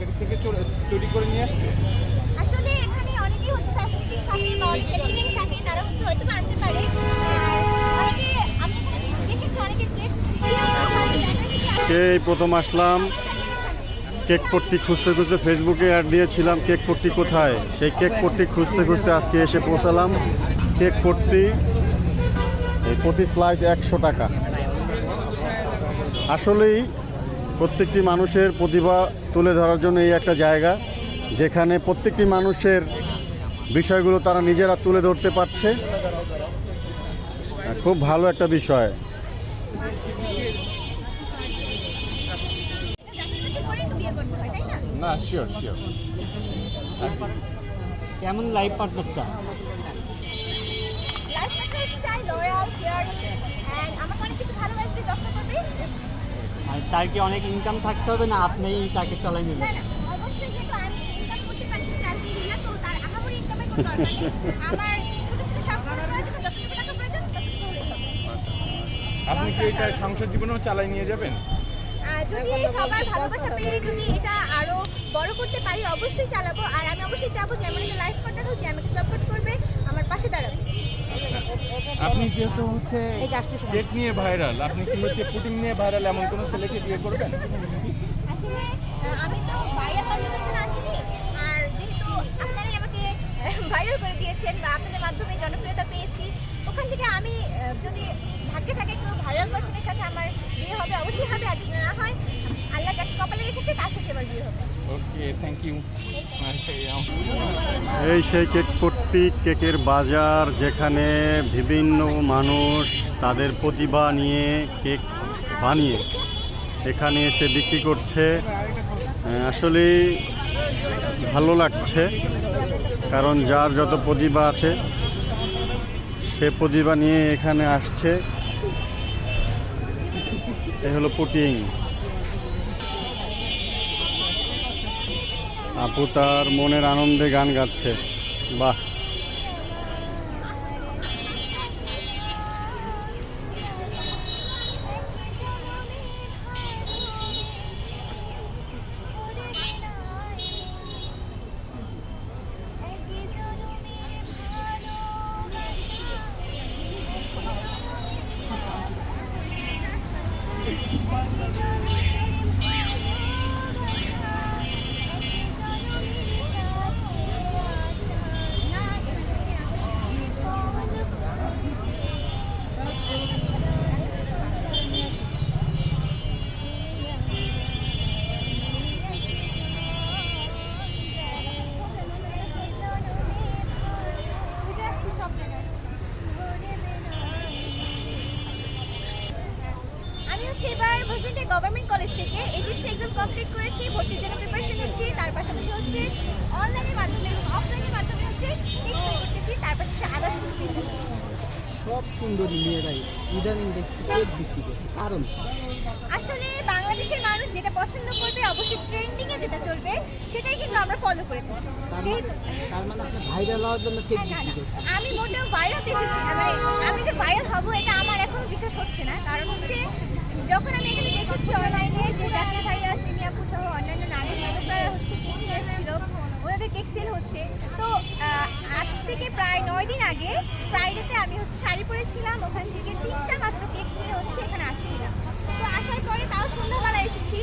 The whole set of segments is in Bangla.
মার্কেট থেকে তৈরি করে নিয়ে আসছে? আসলে এখানে অনেকেই হচ্ছে ফ্যাসিলিটিস থাকে বা ক্যাটারিং থাকে, তারা হচ্ছে হয়তো আনতে পারে। আর অনেকে আমি দেখেছি অনেকের কেক এই প্রথম আসলাম কেক পট্টি খুঁজতে খুঁজতে, ফেসবুকে অ্যাড দিয়েছিলাম কেক পট্টি কোথায়, সেই কেক পট্টি খুঁজতে খুঁজতে আজকে এসে পৌঁছালাম। কেক পট্টি এই প্রতি স্লাইস 100 টাকা। আসলেই প্রত্যেকটি মানুষের প্রতিভা তুলে ধরার জন্য এই একটা জায়গা, যেখানে প্রত্যেকটি মানুষের বিষয়গুলো তারা নিজেরা তুলে ধরতে পারছে। খুব ভালো একটা বিষয়। না, শিওর। কেমন লাইফ পার্টনার চান? লাইফ পার্টনার চাই লয়াল, কেয়ারিং এন্ড আমাকে অনেক কিছু ভালোবাসবে, যত্ন করবে। আর তার কি অনেক ইনকাম থাকতে হবে, না আপনিই তাকে চালাই না নেবেন? না, অবশ্যই যেহেতু আমি ইনকাম করতে পারছি না, আলহামদুলিল্লাহ, তো তার আহামরি ইনকামের কোনো দরকার নেই। আমার ছোট ছোট শখ পূরণ করার জন্য যতটুকু টাকা প্রয়োজন ততটুকু হলেই হবে। আপনি কি এটা সংসার জীবনেও চালাই নিয়ে যাবেন? যদি সবার ভালোবাসা পেয়ে যদি এটা আরো বড় করতে পারি অবশ্যই চালাবো। আর আমি অবশ্যই চাবো যে এমন একটা লাইফ পার্টনার হচ্ছে আমাকে সাপোর্ট করবে, আমার পাশে দাঁড়াবে। আপনি যেহেতু হচ্ছে কেক নিয়ে ভাইরাল, আপনি কি হচ্ছে পুডিং নিয়ে ভাইরাল, এমন কোনো ছেলেকে বিয়ে করবেন? আসলে আমি তো ভাইরাল হওয়ার জন্য এখানে আসিনি। আর যেহেতু আপনারাই আমাকে ভাইরাল করে দিয়েছেন বা আপনাদের মাধ্যমে জনপ্রিয়তা পেয়েছি, ওখান থেকে আমি যদি ভাগ্যে থাকে একটু ভাইরাল পার্সনের সাথে আমার বিয়ে হবে, অবশ্যই হবে। আর যদি না হয়, আল্লাহ যাকে কপালে রেখেছে তার সাথে আমার বিয়ে হবে। ওকে, থ্যাংক ইউ। এই সেই কেক পট্টি, কেকের বাজার, যেখানে বিভিন্ন মানুষ তাদের প্রতিভা নিয়ে কেক বানিয়ে এখানে এসে বিক্রি করছে। আসলে ভালো লাগছে, কারণ যার যত প্রতিভা আছে সে প্রতিভা নিয়ে এখানে আসছে। এ হলো পুটিং। আপু তার মনের আনন্দে গান গাচ্ছে। বাহ! এবার ভার্সিটি গভর্নমেন্ট কলেজ থেকে এইচএসসি এক্সাম কমপ্লিট করেছি, ভর্তির জন্য প্রিপারেশন নিচ্ছি। তার পাশাপাশি হচ্ছে অনলাইনের মাধ্যমে এবং অফলাইনের মাধ্যমে হচ্ছে টেক্সট করতেছি। তার পাশাপাশি আদার্স সব সুন্দরী মেয়েরাই ইদানিং দেখছি কেক বিক্রি করছে, কারণ আসলে বাংলাদেশের মানুষ যেটা পছন্দ করবে, অবশ্যই ট্রেন্ডিং এ যেটা চলবে সেটাই কিন্তু আমরা ফলো করে থাকি। তার মানে আপনি ভাইরাল হওয়ার জন্য কেক বিক্রি করছেন? আমি মোটেও ভাইরাল এসেছি, মানে আমি যে ভাইরাল হব এটা আমার এখনো বিশ্বাস হচ্ছে না। কারণ হচ্ছে যখন আমি এখানে দেখেছি অনলাইনে যে জাকিয়া ভাইয়া, সিমি আপু সহ অন্যান্য নারী মাদকরা হচ্ছে কেক নিয়ে এসেছিল, ওনাদের কেক সেল হচ্ছে। তো আজ থেকে প্রায় 9 দিন আগে ফ্রাইডেতে আমি হচ্ছে শাড়ি পরেছিলাম, ওখান থেকে 3টা মাত্র কেক নিয়ে হচ্ছে এখানে আসছিলাম। তো আসার পরে তাও সন্ধ্যাবেলা এসেছি,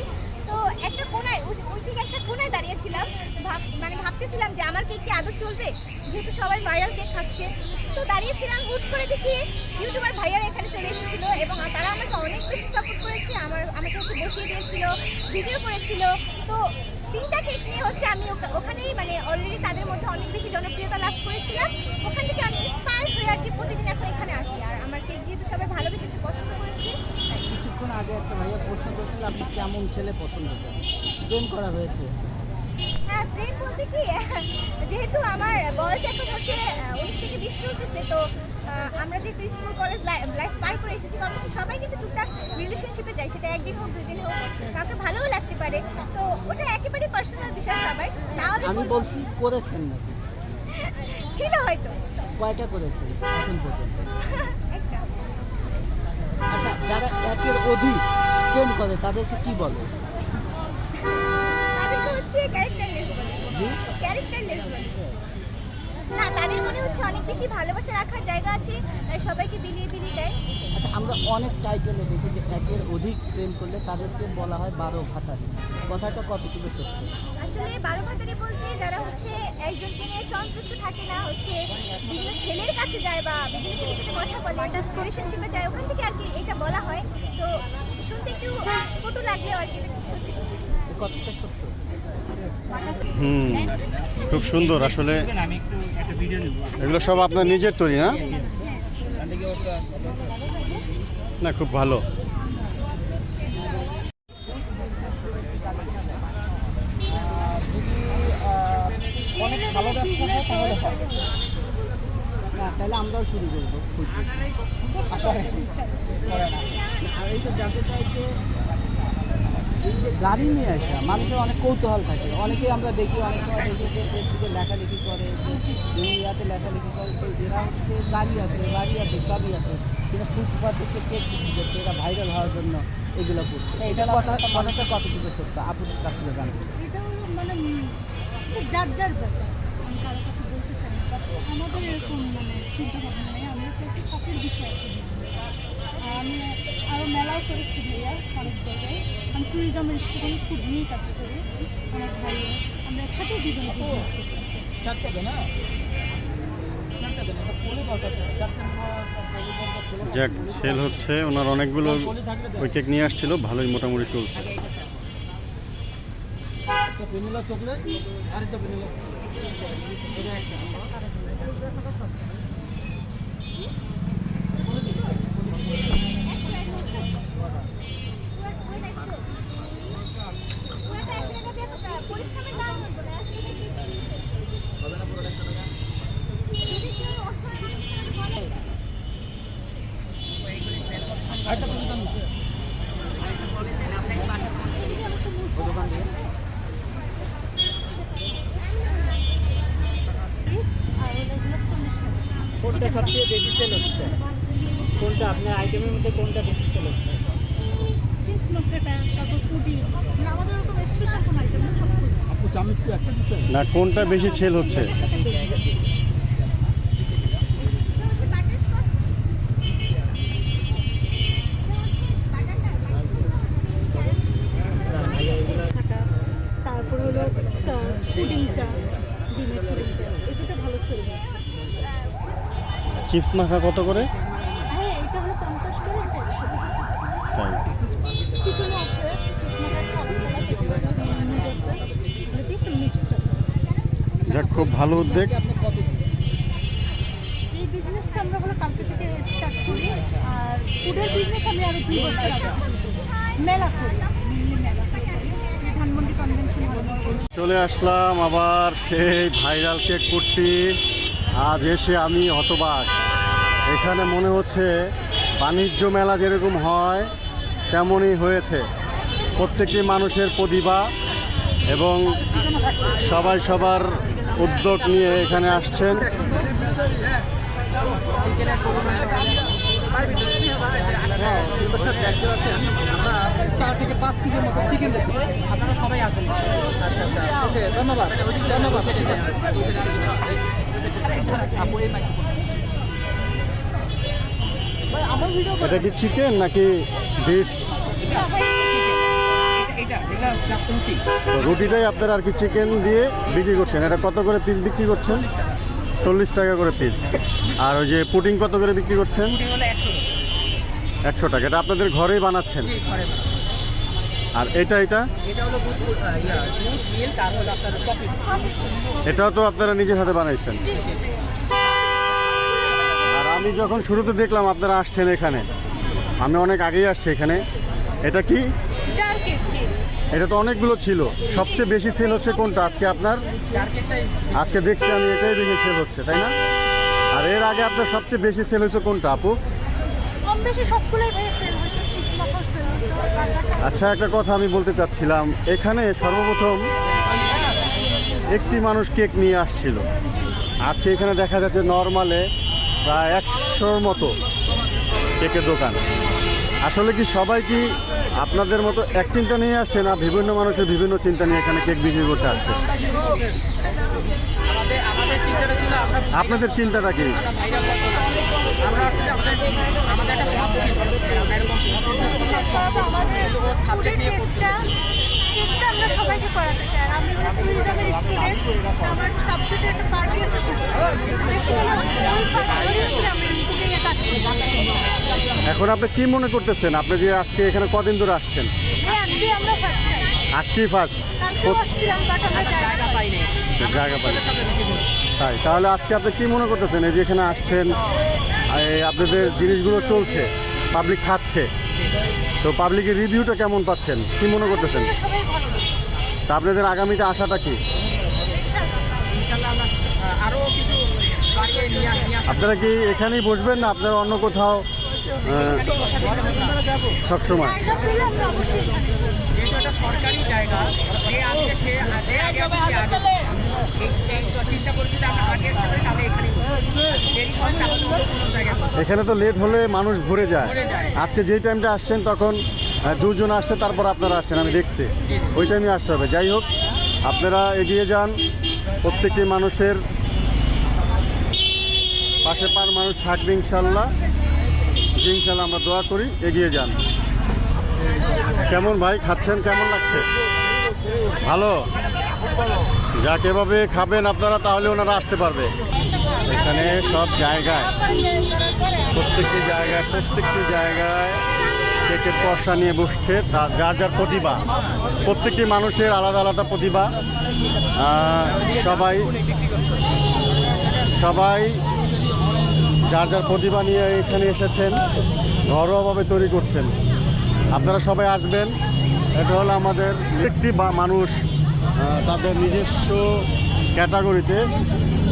তো একটা কোনায় ওই থেকে একটা কোনায় দাঁড়িয়েছিলাম, মানে ভাবতেছিলাম যে আমার কেক কি আদৌ চলবে, যেহেতু সবাই ভাইরাল কেক খাচ্ছে। তো দাঁড়িয়েছিলাম, হুট করে দেখি ইউটিউবার ভাইয়ারা এখানে চলে এসেছিলো এবং তারা আমাকে অনেক বেশি সাপোর্ট করেছে। আমাকে হচ্ছে বসিয়ে দিয়েছিল, ভিডিও করেছিল। তো 3টা কেক নিয়ে হচ্ছে আমি ওখানেই মানে অলরেডি তাদের মধ্যে অনেক বেশি জনপ্রিয়তা লাভ করেছিলাম। ওখান থেকে আমি ইন্সপায়ার হয়ে আর কি প্রতিদিন এখন এখানে আসি। আর আমার কেক যেহেতু সবাই ভালোবেসেছে, পছন্দ করেছে। কিছুক্ষণ আগে একটা ভাইয়া প্রশ্ন করছিল আপনি কেমন ছেলে পছন্দ করেন, প্রেম করা হয়েছে? হ্যাঁ, প্রেম বলতে কি, যেহেতু আমার বয়স এখন হচ্ছে 19 থেকে 20 চলতেছে, তো আমরা যেহেতু স্কুল কলেজ লাইফ পার করে এসেছি, অবশ্যই সবাই কিন্তু টুকটাক রিলেশনশিপে যায়, সেটা একদিন হোক 2 দিন হোক, কাউকে ভালোও লাগতে পারে। তো ওটা একেবারে পার্সোনাল বিষয় সবাই। তাহলে আমি বলছি করেছেন নাকি? ছিল হয়তো। কয়টা করেছেন এখন পর্যন্ত? একটা। আচ্ছা, যারা একের অধিক প্রেম করে তাদেরকে কি বলে? তাদেরকে হচ্ছে তাদের মনে হচ্ছে অনেক বেশি ভালোবাসা রাখার জায়গা আছে, তাই সবাইকে বিলিয়ে বিলিয়ে দেয়। আচ্ছা, আমরা অনেক টাইটেলে দেখি যে একের অধিক প্রেম করলে তাদেরকে বলা হয় 12 ভাতারি। কথাটা কতটুকু সত্যি? আসলে 12 ভাতারি বলতে যারা হচ্ছে একজনকে নিয়ে সন্তুষ্ট থাকে না, হচ্ছে বিভিন্ন ছেলের কাছে যায় বা বিভিন্ন ছেলের সাথে কথা বলে, একটা রিলেশনশিপে যায়, ওখান থেকে আর কি এটা বলা হয়। তো শুনতে একটু কটু লাগলেও আর কি এটা খুব সত্যি। এ কথাটা সত্য। খুব সুন্দর আসলে। এগুলো সব আপনার নিজের তৈরি না? না, খুব ভালো। অনেক ভালো ব্যবসা হয় তাহলে হয় না, তাহলে আমরাও শুরু করবো। আর এই তো জানতে চাই যে এই যে গাড়ি নিয়ে আসা মানুষের অনেক কৌতূহল থাকে। অনেকেই আমরা দেখি, অনেক সময় দেখি যে ফেসবুকে লেখালেখি করে, দুনিয়াতে লেখালেখি করে, তো এরা হচ্ছে গাড়ি আছে, বাড়ি আছে, সবই আছে, কিন্তু ফুটপাতে সে কেক বিক্রি করছে, এরা ভাইরাল হওয়ার জন্য এগুলো করছে। এটা কথাটা কতটুকু সত্য আপনার কাছ থেকে জানতে চাই। এটা হলো মানে যার যার ব্যাপার, আমি কারো কাছে বলতে চাই না, বাট আমাদের এরকম মানে চিন্তা ভাবনা নেই। আমরা চাইছি শখের বিষয় একটা জীবন। আর আমি আরও মেলাও করেছি ভাইয়া অনেক জায়গায়। আমি ট্যুরিজমের স্টুডেন্ট, খুব নিয়ে কাজ করি আমার ভাইয়া, আমরা একসাথেই দুজনে বিজনেস করতেছি। যাক, সেল হচ্ছে। ওনার অনেকগুলো ওই কেক নিয়ে আসছিল, ভালোই মোটামুটি চলছে। পরীক্ষার দাম বলবো না আসলে আর ওগুলো 40 টাকা। কোনটা সবচেয়ে বেশি সেল হচ্ছে? কোনটা আপনার আইটেমের মধ্যে কোনটা বেশি সেল হচ্ছে? চিপস নকশাটা, তারপর পুডিং, আমাদের ওরকম স্পেশাল কোনো আইটেম না, সব না, কোনটা বেশি সেল হচ্ছে? এর সাথে দেবো। থাকা, তারপর হলো পুডিংটা, ডিমের পুডিংটা, এই দুটো ভালো সেল হয়। চিপস মাখা কত করে? হ্যাঁ, এটা হলো 50 করে, এটা 100 টাকা। তাই? চিকেনও আছে, এগুলো একটু মিক্সড। যাক, খুব ভালো উদ্যোগ। আপনি কত এই বিজনেসটা আমরা হলো কালকে থেকে স্টার্ট করি। আর ফুডের বিজনেস আমি আরো 2 বছর আগে মেলা করি, মেনলি মেলা করি, এই ধানমন্ডি কনভেনশন হলে। চলে আসলাম আবার সেই ভাইরাল কেক কুট্টি। আজ এসে আমি হতবাক। এখানে মনে হচ্ছে বাণিজ্য মেলা যেরকম হয় তেমনই হয়েছে। প্রত্যেকটি মানুষের প্রতিভা এবং সবাই সবার উদ্যোগ নিয়ে এখানে আসছেন। দর্শক দেখতে পাচ্ছেন, আমরা 4 থেকে 5 পিসের মতো চিকেন দেখছি। আপনারা সবাই আসবেন। আচ্ছা আচ্ছা, ওকে, ধন্যবাদ ধন্যবাদ। ঠিক আছে আপু, এই মাইক্রোফোন ভাই, আমার ভিডিও এটা কি চিকেন নাকি বিফ? এটা জাস্ট রুটি। তো রুটিটাই আপনারা আর কি চিকেন দিয়ে বিক্রি করছেন। এটা কত করে পিস বিক্রি করছেন? 40 টাকা করে পিস। আর ওই যে পুডিং কত করে বিক্রি করছেন? পুডিং হলো 100 টাকা। 100 টাকা। এটা আপনাদের ঘরেই বানাচ্ছেন? জি, ঘরে বানানো। আর এটা এটা হলো দুধ মিল্ক, আর হলো আপনার কফি। এটাও তো আপনারা নিজের হাতে বানাইছেন? আর আমি যখন শুরুতে দেখলাম আপনারা আসছেন এখানে, আমি অনেক আগেই আসছি এখানে। এটা কি? Jar cake. এটা তো অনেকগুলো ছিল, সবচেয়ে বেশি সেল হচ্ছে কোনটা আজকে আপনার? জারকেটটাই আজকে দেখছি আমি এটাই বেশি সেল হচ্ছে, তাই না? আর এর আগে আপনার সবচেয়ে বেশি সেল হচ্ছে কোনটা আপু? কম বেশি সবগুলোই ভাইয়া সেল হয়তো, চিপস মাখাও সেল হয়তো। আচ্ছা, একটা কথা আমি বলতে চাচ্ছিলাম, এখানে সর্বপ্রথম একটি মানুষ কেক নিয়ে আসছিল। আজকে এখানে দেখা যাচ্ছে নর্মালে প্রায় 100-র মতো কেকের দোকান। আসলে কি সবাই কি আপনাদের মতো এক চিন্তা নিয়ে আসছে, না বিভিন্ন মানুষের বিভিন্ন চিন্তা নিয়ে এখানে কেক বিক্রি করতে আসছে? আমাদের চিন্তাটা ছিল আপনাদের চিন্তাটা কি? আমরা আসলে আমাদের একটা শখ ছিল আমরা এরকম সাবজেক্ট নিয়ে চেষ্টা আমরা সবাইকে করাতে চাই। আমি হলো ট্যুরিজমের স্টুডেন্ট, আমার সাবজেক্টে একটা পার্টি আছে, এখন আপনি কি মনে করতেছেন, আপনি যে আজকে এখানে কদিন ধরে আসছেন? আমরা ফার্স্ট টাইম আজকেই ফার্স্ট আসছিলাম, বাট আমরা জায়গা পাইনি। জায়গা পাই তাই? তাহলে আজকে আপনি কি মনে করতেছেন, এই যে এখানে আসছেন, আপনাদের জিনিসগুলো চলছে, পাবলিক খাচ্ছে, তো পাবলিকের রিভিউটা কেমন পাচ্ছেন, কি মনে করতেছেন? সবাই ভালো। তা আপনাদের আগামীতে আশাটা কি? ইনশাআল্লাহ আমরা আরো কিছু বাড়িয়ে নিয়ে আপনারা কি এখানেই বসবেন, না আপনারা অন্য কোথাও সবসময়? জায়গা পেলে আমরা অবশ্যই যেহেতু এটা সরকারি জায়গা, যে আসবে সে আগে আসবে, সে আগে চিন্তা করে যদি আমরা আগে আসতে পারি তাহলে এখানেই দেরি হয় তাহলে অন্য কোনো জায়গায় এখানে তো লেট হলে মানুষ ভরে যায়। আজকে যেই টাইমটা আসছেন তখন দুজন আসছে, তারপর আপনারা আসছেন, আমি দেখছি ওই টাইমে আসতে হবে। যাই হোক, আপনারা এগিয়ে যান, প্রত্যেকটি মানুষের পাশে মানুষ থাকবে ইনশাল্লাহ। ইনশাল্লাহ আমরা দোয়া করি, এগিয়ে যান। কেমন ভাই খাচ্ছেন, কেমন লাগছে? ভালো। যাক, এভাবে খাবেন আপনারা, তাহলে ওনারা আসতে পারবে। এখানে সব জায়গায় প্রত্যেকটি জায়গায় কেকের পয়সা নিয়ে বসছে, যার যার প্রতিভা, প্রত্যেকটি মানুষের আলাদা আলাদা প্রতিভা। সবাই যার যার প্রতিভা নিয়ে এখানে এসেছেন, ঘরোয়াভাবে তৈরি করছেন। আপনারা সবাই আসবেন। এটা হলো আমাদের একটি মানুষ তাদের নিজস্ব ক্যাটাগরিতে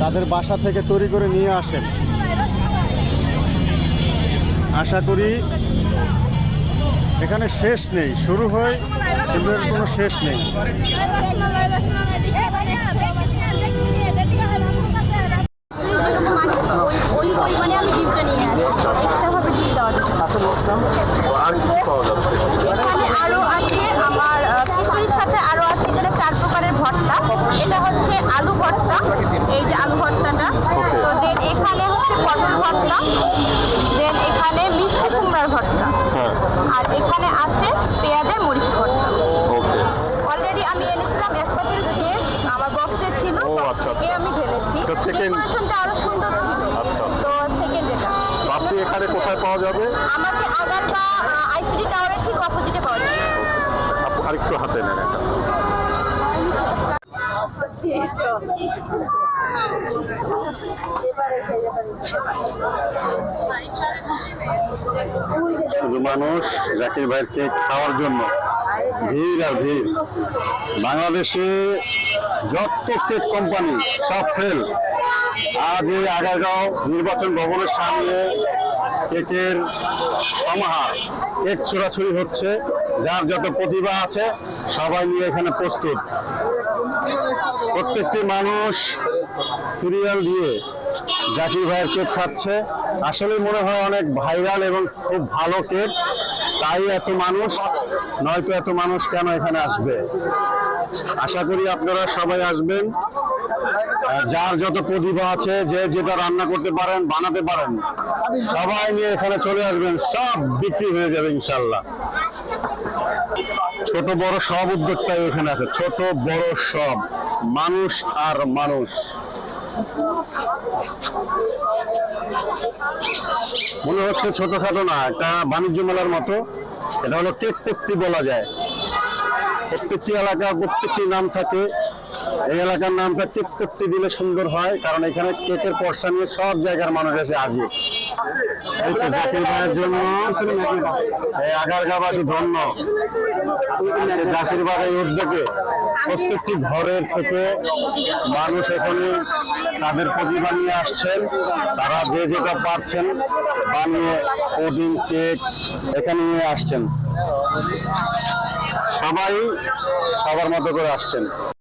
তাদের বাসা থেকে তৈরি করে নিয়ে আসেন। আশা করি এখানে শেষ নেই, শুরু হয় কিন্তু এর কোনো শেষ নেই। ওই পরিমাণে আমি ডিমটা নিয়ে আসি, এক্সট্রাভাবে ডিম দেওয়া যাবে। এখানে আরও আছে আমার খিচুড়ির সাথে আরও আছে এখানে 4 প্রকারের ভর্তা। এটা হচ্ছে আলু ভর্তা, এই যে আলু ভর্তাটা। তো দেন এখানে হচ্ছে পটল ভর্তা, দেন এখানে মিষ্টি কুমড়ার ভর্তা, আর এখানে আছে পেঁয়াজের মরিচ ভর্তা। অলরেডি আমি এনেছিলাম, এক পাতিল শেষ, আমার বক্সে ছিল, বক্স থেকে আমি ঢেলেছি। ডেকোরেশনটা আরো সুন্দর ছিল, তো সেকেন্ড এটা। আপনি এখানে কোথায় পাওয়া যাবে? আমাকে আগারগা আইসিডি টাওয়ারের ঠিক অপোজিটে পাওয়া যাবে। আরেকটু হাতে নেন এটা। শুধু মানুষ জাকির ভাইয়ের কেক খাওয়ার জন্য ভিড় আর ভিড়। বাংলাদেশে যত কেক কোম্পানি সব ফেল। আজ এই আগারগাঁও নির্বাচন ভবনের সামনে কেকের সমাহার, কেক ছোড়াছুড়ি হচ্ছে। যার যত প্রতিভা আছে সবাই নিয়ে এখানে প্রস্তুত। প্রত্যেকটি মানুষ সিরিয়াল দিয়ে জাকির ভাইয়ের কেক খাচ্ছে। আসলে মনে হয় অনেক ভাইরাল এবং খুব ভালো কেক, তাই এত মানুষ, নয়তো এত মানুষ কেন এখানে আসবে। আশা করি আপনারা সবাই আসবেন। যার যত প্রতিভা আছে, যে যেটা রান্না করতে পারেন, বানাতে পারেন, সবাই নিয়ে এখানে চলে আসবেন, সব বিক্রি হয়ে যাবে ইনশাল্লাহ। ছোট বড় সব উদ্যোক্তাই এখানে আছে, ছোট বড় সব মানুষ আর মানুষ। মনে হচ্ছে ছোটখাটো না, একটা বাণিজ্য মেলার মতো। এটা হলো কেক ফ্যাক্টরি বলা যায়। প্রত্যেকটি এলাকা প্রত্যেকটি নাম থাকে, এই এলাকার নামটা কেক ফ্যাক্টরি দিলে সুন্দর হয়, কারণ এখানে কেকের পয়সা নিয়ে সব জায়গার মানুষ এসে আজি। এই তো জাকির ভাইয়ের জন্য এই আগারগাঁওবাসী ধন্য। জাকির ভাই এই উদ্যোগে প্রত্যেকটি ঘরের থেকে মানুষ এখানে তাদের প্রতিভা নিয়ে আসছেন। তারা যে যেটা পারছেন বানিয়ে পুডিং, কেক এখানে নিয়ে আসছেন। সবাই সবার মতো করে আসছেন।